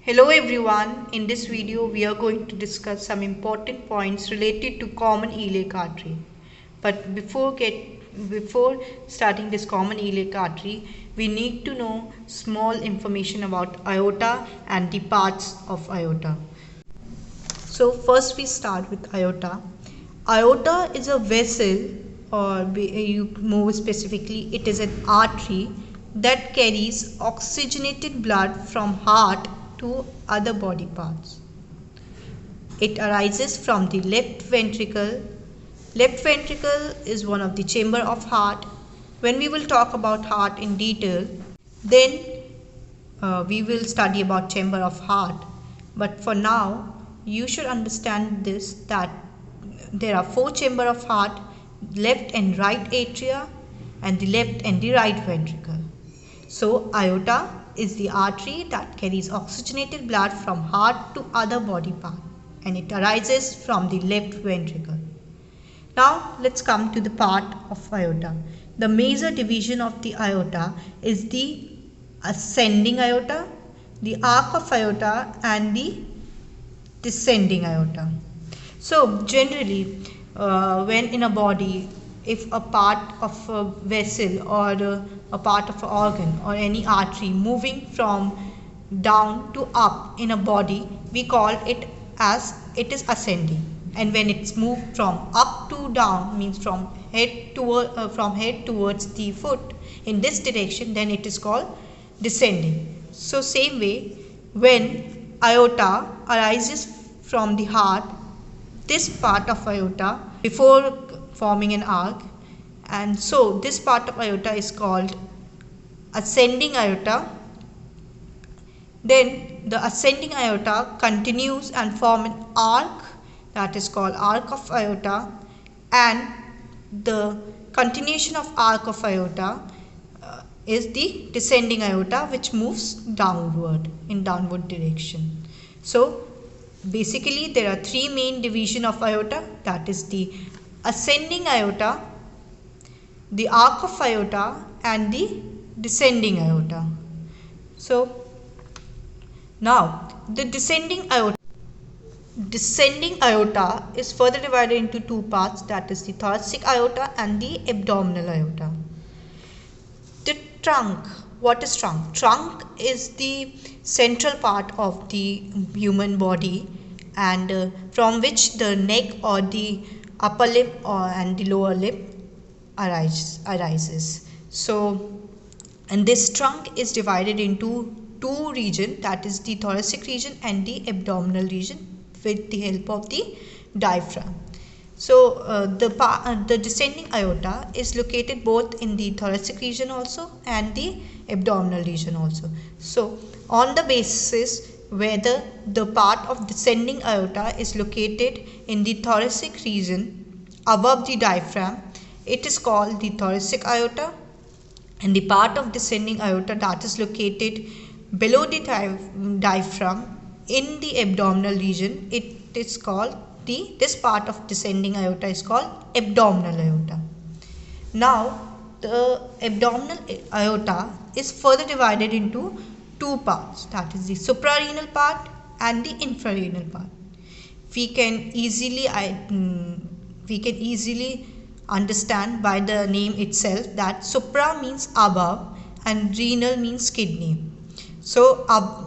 Hello everyone, in this video we are going to discuss some important points related to common iliac artery. But before starting this common iliac artery, we need to know small information about aorta and the parts of aorta. So first we start with aorta. Aorta is a vessel, or more specifically it is an artery that carries oxygenated blood from heart to other body parts. It arises from the left ventricle. Left ventricle is one of the chamber of heart. When we will talk about heart in detail, then we will study about chamber of heart. But for now, you should understand this, that there are four chamber of heart: left and right atria, and the left and the right ventricle. So aorta is the artery that carries oxygenated blood from heart to other body part, and it arises from the left ventricle. Now let's come to the part of aorta. The major division of the aorta is the ascending aorta, the arc of aorta, and the descending aorta. So generally, when in a body, if a part of a vessel or a part of an organ or any artery moving from down to up in a body, we call it as it is ascending. And when it's moved from up to down, means from head towards the foot in this direction, then it is called descending. So same way, when aorta arises from the heart, this part of aorta before forming an arc, and so this part of aorta is called ascending aorta. Then the ascending aorta continues and form an arc, that is called arc of aorta, and the continuation of arc of aorta is the descending aorta, which moves downward in downward direction. So basically there are three main division of aorta, that is the ascending aorta, the arc of aorta, and the descending aorta. So now the descending aorta is further divided into two parts, that is the thoracic aorta and the abdominal aorta. The trunk. What is trunk? Trunk is the central part of the human body, and from which the neck or the upper lip and the lower lip arises. So, and this trunk is divided into two regions, that is the thoracic region and the abdominal region, with the help of the diaphragm. So the descending aorta is located both in the thoracic region also and the abdominal region also. So on the basis whether the part of descending aorta is located in the thoracic region above the diaphragm, it is called the thoracic aorta, and the part of descending aorta that is located below the diaphragm in the abdominal region, it is called this part of descending aorta is called abdominal aorta. Now the abdominal aorta is further divided into two parts, that is the suprarenal part and the infrarenal part. We can easily understand by the name itself that supra means above and renal means kidney. So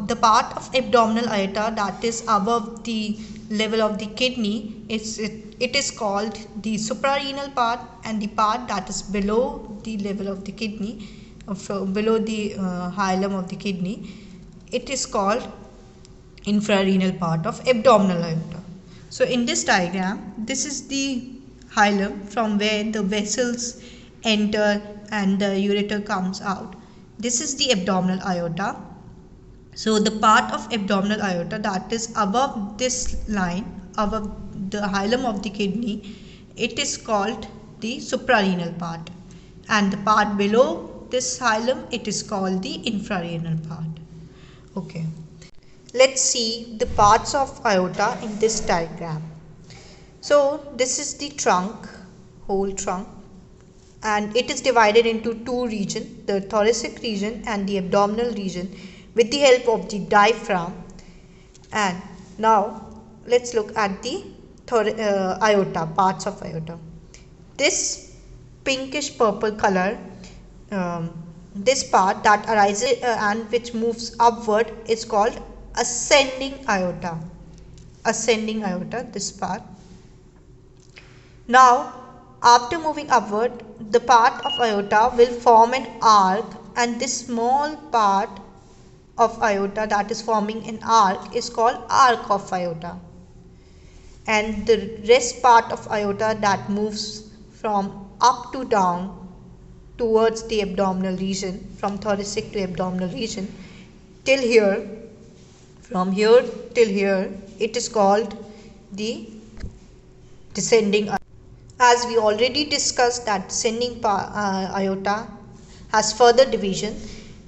the part of abdominal aorta that is above the level of the kidney, it is called the suprarenal part, and the part that is below the level of the kidney, below the hilum of the kidney, it is called infrarenal part of abdominal aorta. So in this diagram, this is the hilum from where the vessels enter and the ureter comes out. This is the abdominal aorta. So the part of abdominal aorta that is above this line, above the hilum of the kidney, it is called the suprarenal part, and the part below this hilum, it is called the infrarenal part. Okay, let's see the parts of aorta in this diagram. So this is the trunk, whole trunk, and it is divided into two regions, the thoracic region and the abdominal region, with the help of the diaphragm. And now let's look at the aorta, parts of aorta. This pinkish purple color, this part that arises and which moves upward is called ascending aorta. Ascending aorta, this part. Now after moving upward, the part of aorta will form an arc, and this small part of aorta that is forming an arc is called arc of aorta. And the rest part of aorta that moves from up to down towards the abdominal region, from thoracic to abdominal region till here, from here till here, it is called the descending aorta. As we already discussed that descending aorta has further division,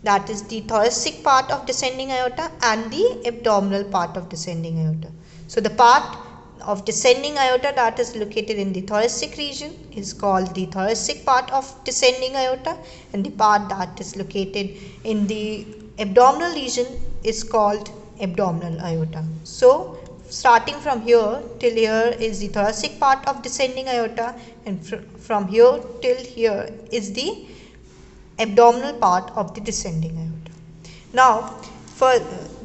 that is the thoracic part of descending aorta and the abdominal part of descending aorta. So the part of descending aorta that is located in the thoracic region is called the thoracic part of descending aorta, and the part that is located in the abdominal region is called abdominal aorta. So starting from here till here is the thoracic part of descending aorta, and from here till here is the abdominal part of the descending aorta. Now for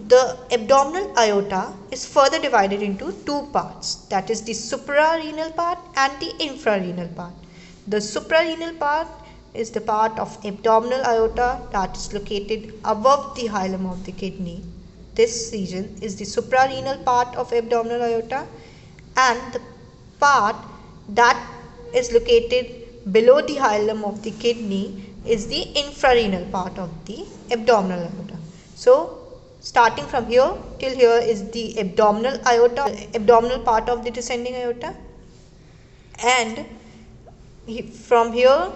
the abdominal aorta is further divided into two parts, that is the suprarenal part and the infrarenal part. The suprarenal part is the part of abdominal aorta that is located above the hilum of the kidney. This region is the suprarenal part of abdominal aorta, and the part that is located below the hilum of the kidney is the infrarenal part of the abdominal aorta. So starting from here till here is the abdominal aorta, abdominal part of the descending aorta, and from here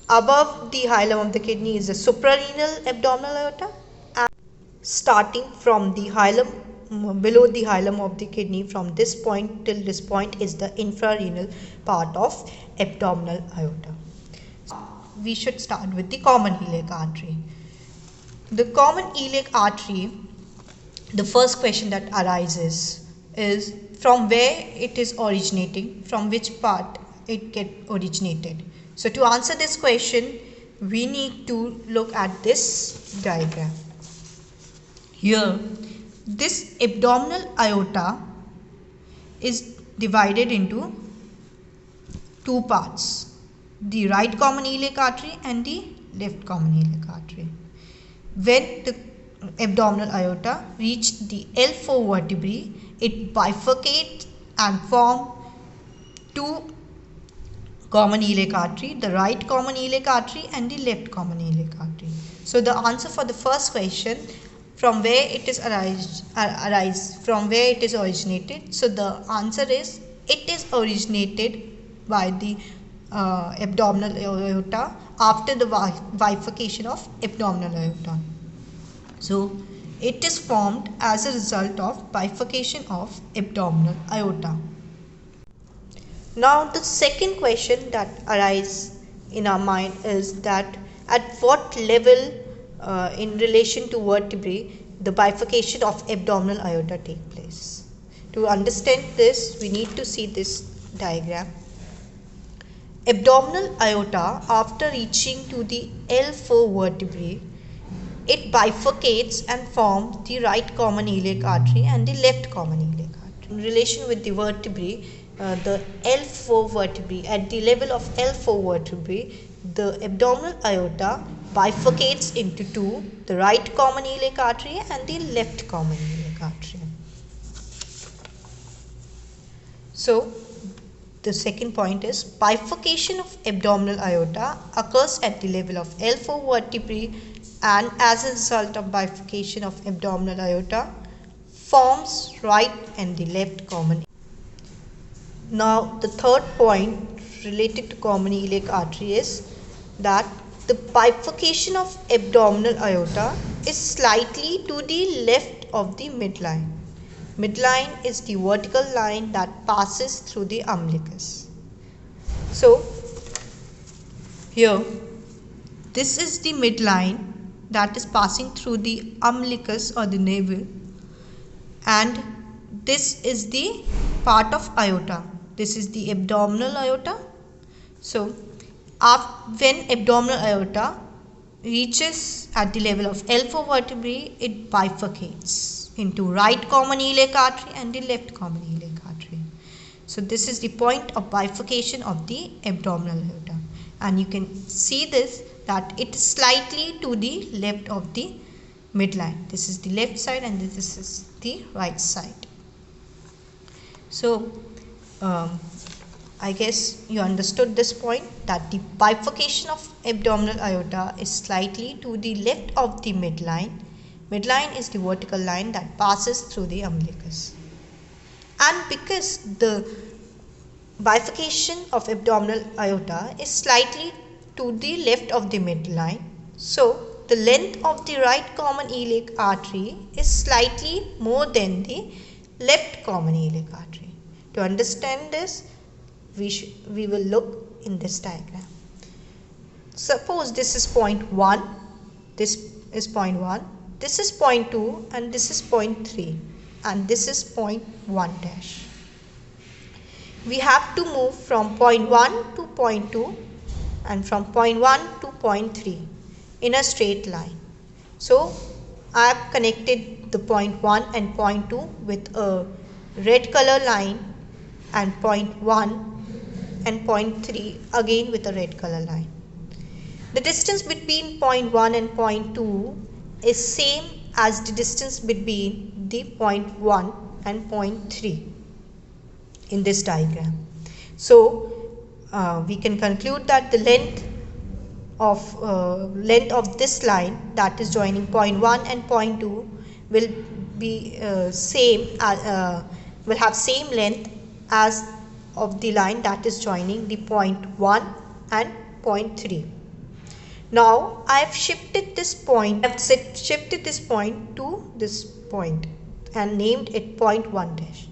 above the hilum of the kidney is the suprarenal abdominal aorta, and starting from the hilum, below the hilum of the kidney, from this point till this point is the infrarenal part of abdominal aorta. We should start with the common iliac artery. The common iliac artery, the first question that arises is from where it is originating, from which part it get originated. So to answer this question, we need to look at this diagram. Here, this abdominal aorta is divided into two parts, the right common iliac artery and the left common iliac artery. When the abdominal aorta reached the L4 vertebrae, it bifurcates and forms two common iliac artery, the right common iliac artery and the left common iliac artery. So the answer for the first question, from where it is from where it is originated. So the answer is it is originated by the abdominal aorta after the bifurcation of abdominal aorta. So it is formed as a result of bifurcation of abdominal aorta. Now the second question that arises in our mind is that at what level in relation to vertebrae the bifurcation of abdominal aorta take place. To understand this, we need to see this diagram. Abdominal aorta, after reaching to the L4 vertebrae, it bifurcates and forms the right common iliac artery and the left common iliac artery. In relation with the vertebrae, the L4 vertebrae, at the level of L4 vertebrae, the abdominal aorta bifurcates into two, the right common iliac artery and the left common iliac artery. So the second point is bifurcation of abdominal aorta occurs at the level of L4 vertebrae, and as a result of bifurcation of abdominal aorta forms right and the left common. Now the third point related to common iliac artery is that the bifurcation of abdominal aorta is slightly to the left of the midline. Midline is the vertical line that passes through the umbilicus. So here, this is the midline that is passing through the umbilicus or the navel, and this is the part of aorta. This is the abdominal aorta. So when abdominal aorta reaches at the level of L4 vertebrae, it bifurcates into right common iliac artery and the left common iliac artery. So this is the point of bifurcation of the abdominal aorta, and you can see this that it is slightly to the left of the midline. This is the left side and this is the right side. So I guess you understood this point, that the bifurcation of abdominal aorta is slightly to the left of the midline. Midline is the vertical line that passes through the umbilicus. And because the bifurcation of abdominal aorta is slightly to the left of the midline, so the length of the right common iliac artery is slightly more than the left common iliac artery. To understand this, we will look in this diagram. Suppose this is point 1, this is point 1, this is point 2, and this is point 3, and this is point 1 dash. We have to move from point 1 to point 2 and from point 1 to point 3 in a straight line. So I have connected the point 1 and point 2 with a red color line, and point 1 and point 3 again with a red color line. The distance between point 1 and point 2 is same as the distance between the point 1 and point 3 in this diagram. So we can conclude that the length of this line that is joining point 1 and point 2 will be will have same length as of the line that is joining the point 1 and point 3. Now I have shifted this point to this point and named it point 1 dash.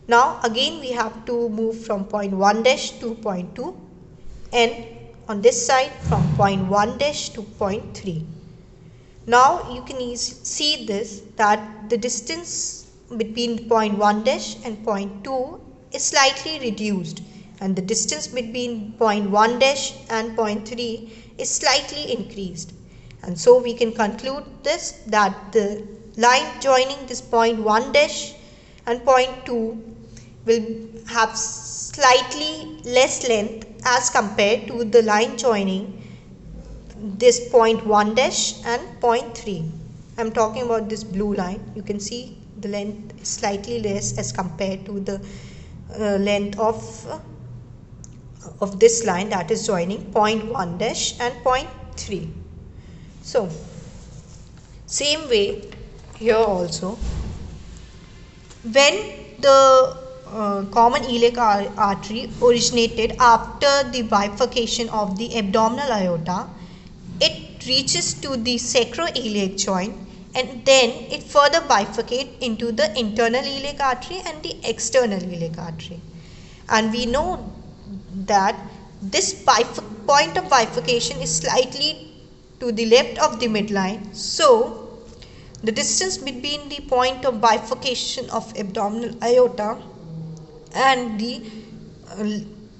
Now again we have to move from point 1 dash to point 2, and on this side from point 1 dash to point 3. Now you can see this, that the distance between point 1 dash and point 2 is slightly reduced, and the distance between point 1 dash and point 3 is slightly increased. And so we can conclude this, that the line joining this point 1 dash and point 2 will have slightly less length as compared to the line joining this point 1 dash and point 3. I am talking about this blue line. You can see the length is slightly less as compared to the length of this line that is joining point 1 dash and point 3. So same way here also, when the common iliac artery originated after the bifurcation of the abdominal aorta, it reaches to the sacroiliac joint, and then it further bifurcates into the internal iliac artery and the external iliac artery. And we know that this point of bifurcation is slightly to the left of the midline. So the distance between the point of bifurcation of abdominal aorta and the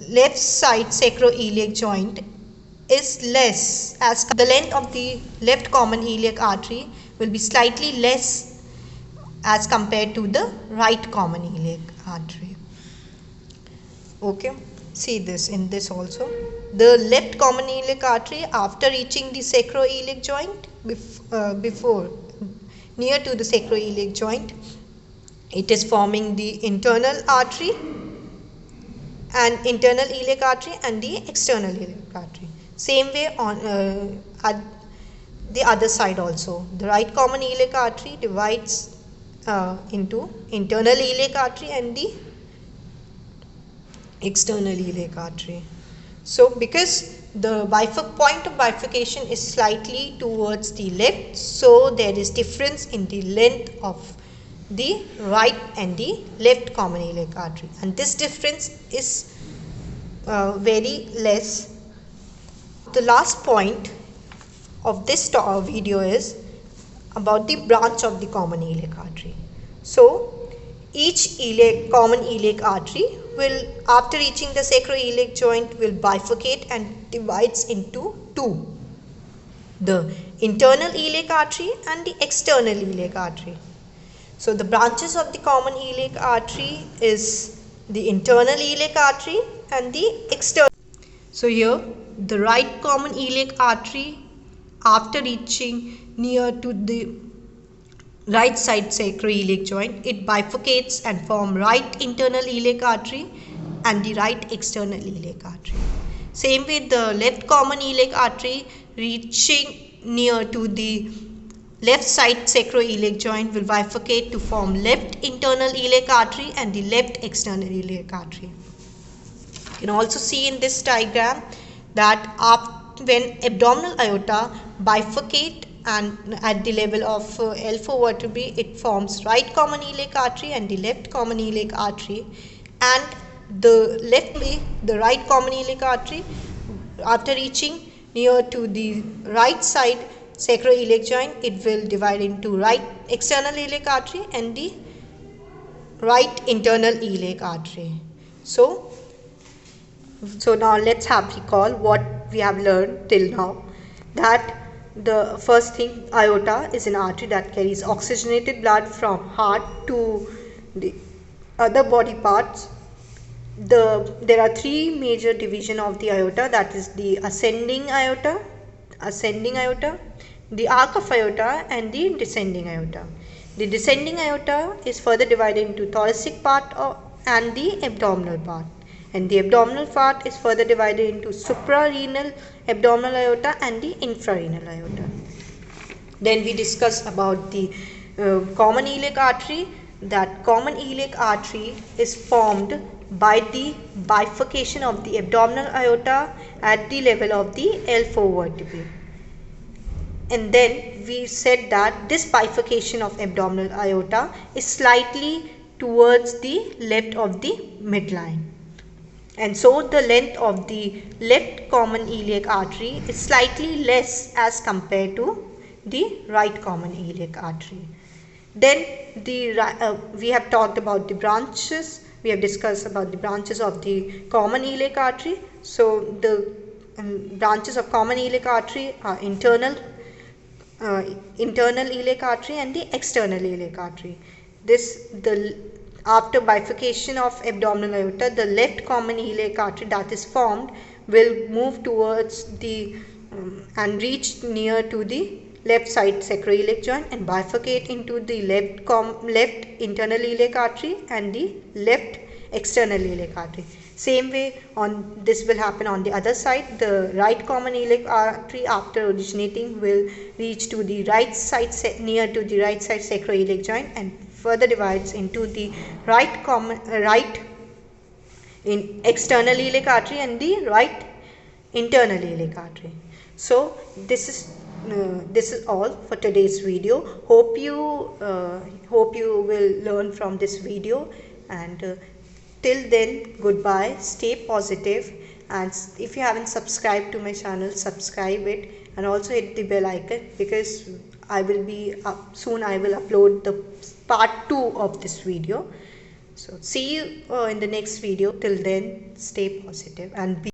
left side sacroiliac joint is less, as the length of the left common iliac artery will be slightly less as compared to the right common iliac artery. Okay, see this in this also. The left common iliac artery, after reaching the sacroiliac joint, near to the sacroiliac joint, it is forming the internal artery and internal iliac artery and the external iliac artery. Same way on at the other side also. The right common iliac artery divides into internal iliac artery and the external iliac artery. So because the point of bifurcation is slightly towards the left, so there is difference in the length of the right and the left common iliac artery, and this difference is very less. The last point of this video is about the branch of the common iliac artery. So each common iliac artery will, after reaching the sacroiliac joint, will bifurcate and divides into two: the internal iliac artery and the external iliac artery. So the branches of the common iliac artery is the internal iliac artery and the external. So here the right common iliac artery, after reaching near to the right side sacroiliac joint, it bifurcates and form right internal iliac artery and the right external iliac artery. Same with the left common iliac artery, reaching near to the left side sacroiliac joint, will bifurcate to form left internal iliac artery and the left external iliac artery. You can also see in this diagram that when abdominal aorta bifurcate and at the level of L4 vertebrae, it forms right common iliac artery and the left common iliac artery, and the right common iliac artery, after reaching near to the right side sacroiliac joint, it will divide into right external iliac artery and the right internal iliac artery. So now let's have recall what we have learned till now. That the first thing, aorta is an artery that carries oxygenated blood from heart to the other body parts. There are three major divisions of the aorta, that is the ascending aorta, the arc of aorta, and the descending aorta. The descending aorta is further divided into thoracic part and the abdominal part, and the abdominal part is further divided into suprarenal abdominal aorta and the infrarenal aorta. Then we discuss about the common iliac artery. That common iliac artery is formed by the bifurcation of the abdominal aorta at the level of the L4 vertebrae. And then we said that this bifurcation of abdominal aorta is slightly towards the left of the midline. And so the length of the left common iliac artery is slightly less as compared to the right common iliac artery. Then we have talked about the branches. We have discussed about the branches of the common iliac artery. So the branches of common iliac artery are internal iliac artery and the external iliac artery. After bifurcation of abdominal aorta, the left common iliac artery that is formed will move towards the and reach near to the left side sacroiliac joint and bifurcate into the left internal iliac artery and the left external iliac artery. Same way this will happen on the other side. The right common iliac artery, after originating, will reach to the right side near to the right side sacroiliac joint and further divides into the right external iliac artery and the right internal iliac artery. So this is all for today's video. Hope you will learn from this video, and till then, goodbye, stay positive, and if you haven't subscribed to my channel, subscribe it and also hit the bell icon, because I will upload the part 2 of this video. So see you in the next video. Till then, stay positive and be